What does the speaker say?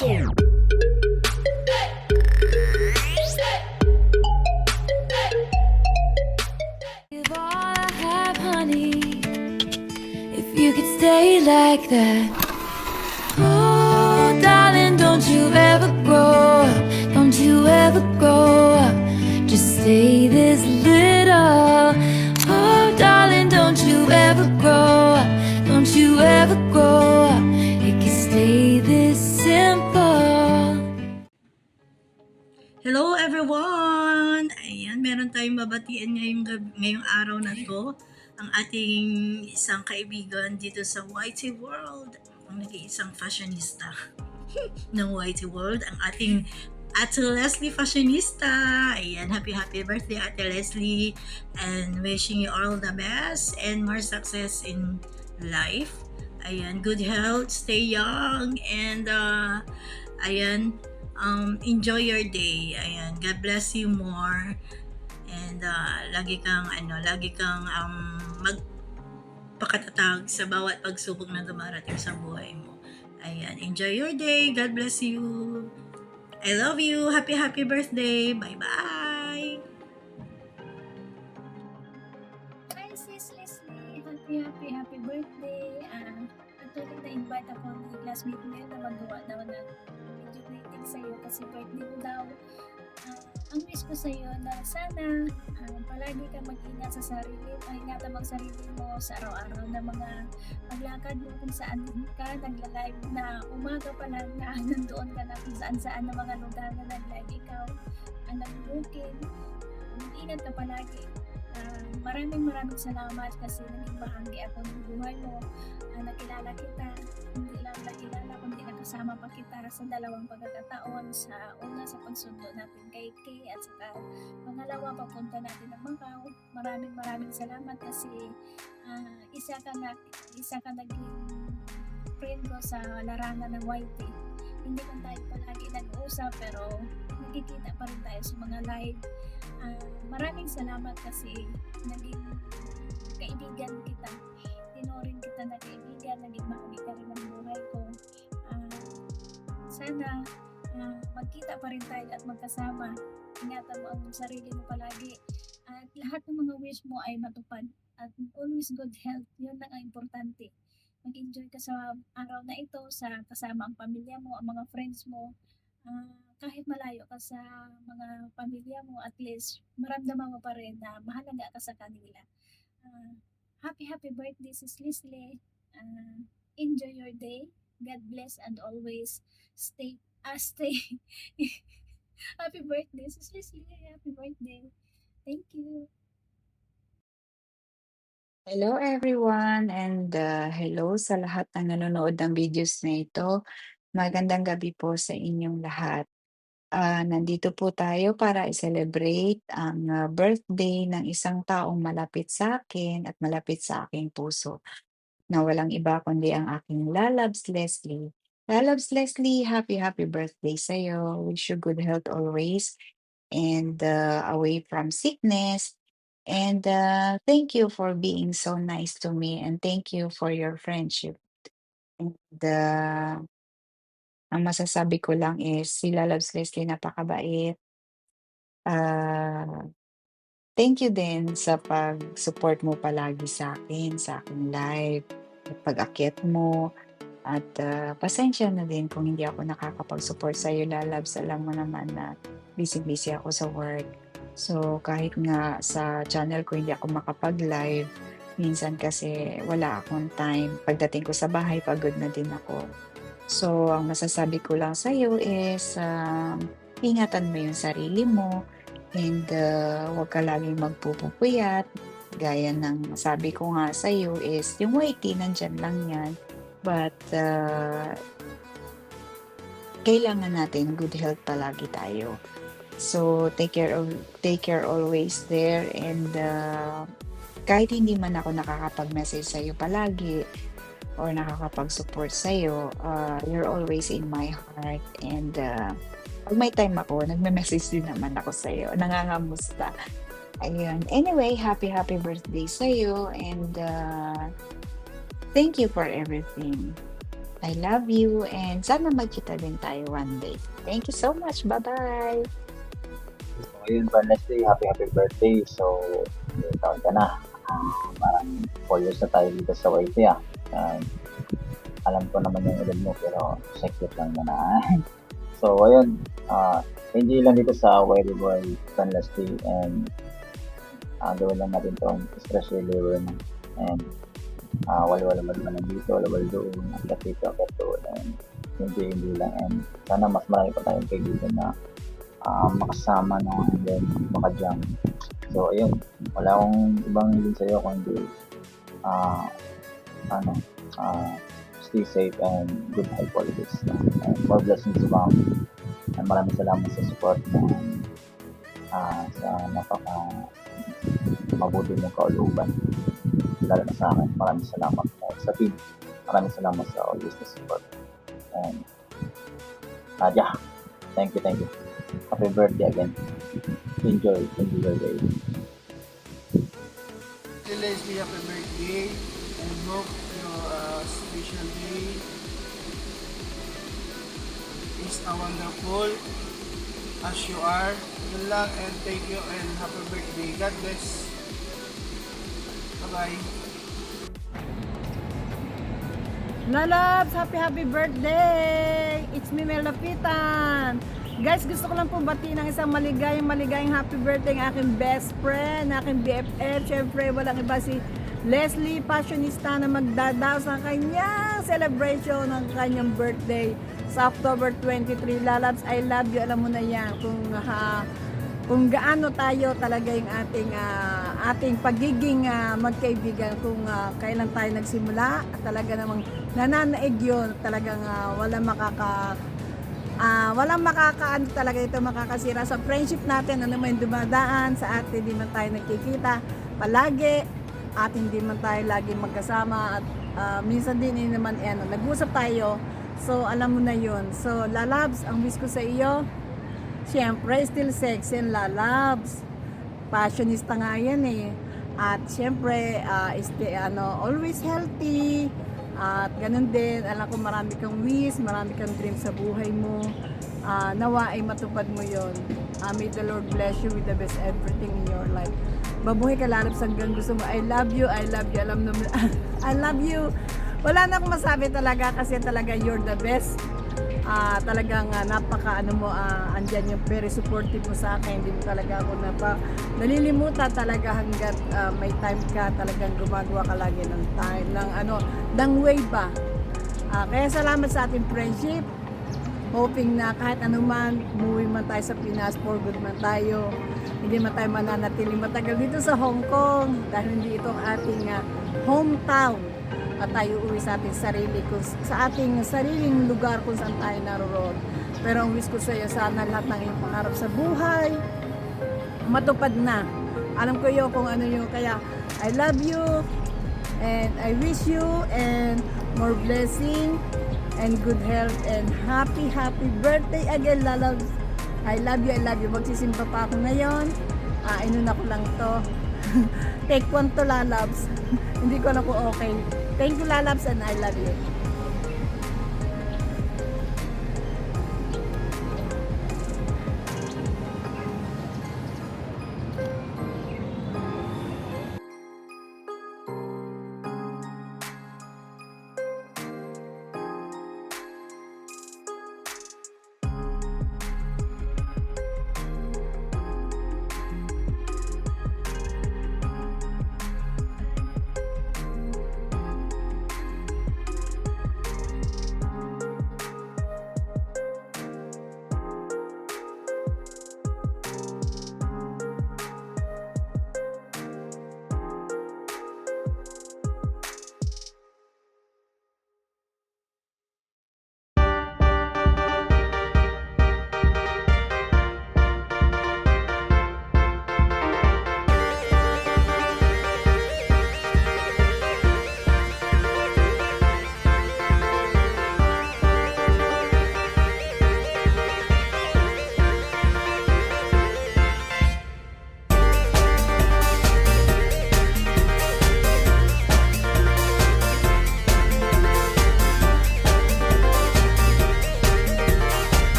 Give all I have, honey, if you could stay like that. Oh, darling, don't you ever grow up. Don't you ever grow up. Just stay this little. Oh, darling, don't you ever grow up. Don't you ever grow up. It can stay this simple. Hello everyone! Ayan, meron tayong babatiin ngayong araw na to. Ang ating isang kaibigan dito sa YT World, ang nag-iisang fashionista ng YT World, ang ating Ate Leslie Fashionista. Ayan, happy birthday Ate Leslie, and wishing you all the best and more success in life. Ayan, good health, stay young, and ayan, enjoy your day. Ayan, God bless you more. And lagi kang magpakatatag sa bawat pagsubok na dumarating sa buhay mo. Ayan, enjoy your day. God bless you. I love you. Happy birthday. Bye-bye. Hi, Sis Leslie. Happy birthday. Actually, na-invite ako ni classmate mo na magawa daw ng video greeting sa'yo kasi birthday mo daw. Ang wish ko sa'yo na sana palagi ka mag-ingat sa sarili, ingatan mo ang sarili mo sa araw-araw na mga paglakad mo kung saan ka nagla-live na umaga pa lang na nandoon ka na kung saan-saan na mga lugar na nag-live ikaw ang nag-booking. Mag-ingat ka palagi. Maraming salamat kasi naging bahagi ako ng buhay mo. Nakilala kita, hindi lang nakilala kundi nakasama pa kita sa dalawang pagkakataon, sa una sa pagsundo natin kay Kay at saka pangalawa papunta natin ng Macau. Maraming salamat kasi isa ka naging friend ko sa larangan ng YT. Hindi man tayo palagi nag-uusap pero nagkikita pa rin tayo sa mga live. Maraming salamat kasi naging kaibigan kita. Tinuring kita na kaibigan, naging bahagi ka rin ng buhay ko. Sana magkita pa rin tayo at magkasama. Ingatan mo ang sarili mo palagi. At lahat ng mga wish mo ay matupad. At always good health. Yun ang importante. Mag-enjoy ka sa araw na ito sa kasama ang pamilya mo, ang mga friends mo. Kahit malayo ka sa mga pamilya mo, at least maramdaman mo pa rin na mahalaga ka sa kanila. Happy birthday, Sis Leslie. Enjoy your day. God bless and always stay. Happy birthday, Sis Leslie. Happy birthday. Thank you. Hello everyone, and hello sa lahat ng nanonood ng videos na ito. Magandang gabi po sa inyong lahat. Nandito po tayo para i-celebrate ang birthday ng isang taong malapit sa akin at malapit sa aking puso, na walang iba kundi ang aking Lalabs Leslie. Lalabs Leslie, happy birthday sa'yo. Wish you good health always and away from sickness. And thank you for being so nice to me, and thank you for your friendship. And ang masasabi ko lang is si Lalabs Leslie napakabait. Thank you din sa pag-support mo palagi sa akin, sa aking live, at pag-akyat mo. At pasensya na din kung hindi ako nakakapag-support sa iyo, Lalabs. Alam mo naman na busy ako sa work. So kahit nga sa channel ko hindi ako makapag-live, minsan kasi wala akong time. Pagdating ko sa bahay, pagod na din ako. So ang masasabi ko lang sa iyo is ingatan mo yung sarili mo, and huwag ka laging magpupuyat. Gaya ng sabi ko nga sa iyo is yung YT nandyan lang yan. But kailangan natin good health palagi tayo. So take care always there, and kahit hindi man ako nakakapag-message sa iyo palagi or nakakapag-support sa iyo, you're always in my heart, and pag may time ako, nagme-message din naman ako sa iyo, nangangamusta. Ayun. Anyway, happy birthday sa iyo, and thank you for everything. I love you and sana magkita din tayo one day. Thank you so much. Bye-bye. So, ayun pa, Leslie, happy birthday. So, ilang taon ka na. Parang 4 years na tayo dito sa YT alam ko naman yung edad mo, pero secret lang muna. So, ayun, enjoy lang dito sa YT World, Friend Leslie, and gawin lang natin itong stress reliever na. And wala naman dito, wala doon, akit dito, akit doon, and enjoy lang. And sana mas marami pa tayong kaibigan na makasama no, and then makajam. So ayun, wala akong ibang din sa'yo kung hindi stay safe and good health qualities and more blessings abound. And maraming salamat sa support mo sa napaka mabuti mong kauluban, lalo na sa akin. Maraming salamat sa team, maraming salamat sa always na support. And Nadia, thank you. Happy birthday again. Enjoy your day. Leslie, happy birthday, and hope your special day is a wonderful as you are. Yun lang, and thank you and happy birthday. God bless. Bye-bye. Lalabs, happy birthday! It's me, Mel Lapitan. Guys, gusto ko lang po batiin ng isang maligayang happy birthday ng aking best friend, aking BFF. Siyempre, walang iba si Leslie, fashionista na magdadaos ng kanyang celebration ng kanyang birthday sa October 23. Lalabs, I love you. Alam mo na yan kung gaano tayo talaga yung ating pagiging magkaibigan, kung kailan tayo nagsimula, talaga namang nananaig yun, talagang walang makakaano talaga ito makakasira sa friendship natin. Ano man dumadaan sa atin, hindi man tayo nagkikita palagi at hindi man tayo lagi magkasama at minsan din naman nag-usap tayo, so alam mo na yun. So Lalabs, ang wish ko sa iyo, siyempre, still sexy and Lalabs. Fashionista nga yan eh. At siyempre, always healthy. At ganun din, alam ko marami kang wish, marami kang dream sa buhay mo. Nawa ay matupad mo yon. May the Lord bless you with the best everything in your life. Mabuhay ka Lalabs hanggang gusto mo. I love you. Alam naman, I love you. Wala na akong masabi talaga kasi talaga you're the best. Talagang andyan yung very supportive mo sa akin. Hindi mo talaga ako nalilimutan talaga hanggat may time ka, talagang gumagawa ka lagi ng time, ng way ba. Kaya salamat sa ating friendship. Hoping na kahit anuman, umuwi man tayo sa Pinas, for good man tayo. Hindi man tayo mananatili matagal dito sa Hong Kong dahil hindi ito ang ating hometown. At tayo uwi sa ating sariling lugar kung saan tayo naroon. Pero ang wish ko sa iyo, sana lahat ng iyong pangarap sa buhay matupad na. Alam ko yun kung ano yun. Kaya I love you and I wish you and more blessing and good health and happy birthday again, Lalabs. I love you. Magsisimba pa ako ngayon. Inuna ko lang to. Take one to Lalabs. Hindi ko na po okay. Thank you, Lalabs, and I love you.